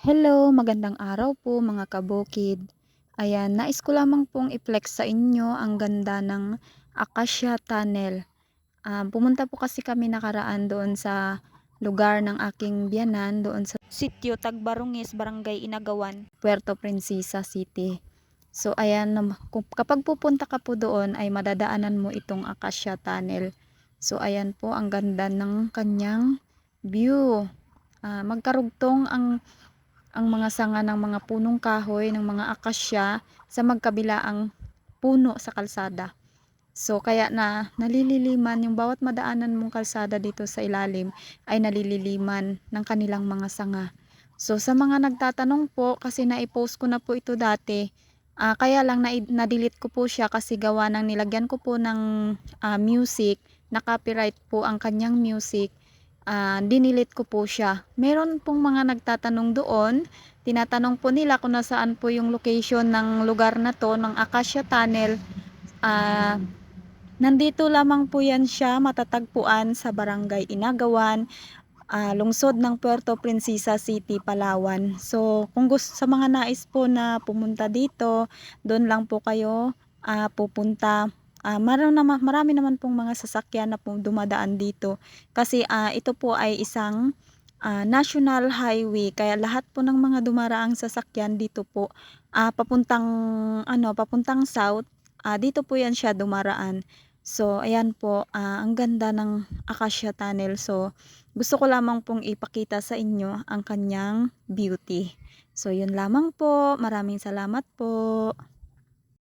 Hello, magandang araw po mga kabukid. Ayan, nais ko lamang pong i-flex sa inyo ang ganda ng Acacia Tunnel. Pumunta po kasi kami nakaraan doon sa lugar ng aking biyanan, doon sa sitio Tagbarungis, Barangay Inagawan, Puerto Princesa City. So ayan, kapag pupunta ka po doon ay madadaanan mo itong Acacia Tunnel. So ayan po ang ganda ng kanyang view. Magkarugtong ang mga sanga ng mga punong kahoy, ng mga akasya sa magkabilaang puno sa kalsada. So kaya na nalililiman yung bawat madaanan mong kalsada dito sa ilalim ay nalililiman ng kanilang mga sanga. So sa mga nagtatanong po, kasi na-post ko na po ito dati, kaya lang na-delete ko po siya kasi gawa ng nilagyan ko po ng music, na copyright po ang kanyang music. Dinilit ko po siya. Meron pong mga nagtatanong doon, tinatanong po nila kung nasaan po yung location ng lugar na to, ng Acacia Tunnel. Ah, Nandito lamang po yan siya, matatagpuan sa Barangay Inagawan, lungsod ng Puerto Princesa City, Palawan. So, kung gusto sa mga nais po na pumunta dito, doon lang po kayo pupunta. Marami naman pong mga sasakyan na po dumadaan dito. Kasi ito po ay isang national highway. Kaya lahat po ng mga dumaraang sasakyan dito po papuntang south, dito po yan siya dumaraan. So, ayan po, ang ganda ng Acacia Tunnel. So, gusto ko lamang pong ipakita sa inyo ang kanyang beauty. So, yun lamang po. Maraming salamat po.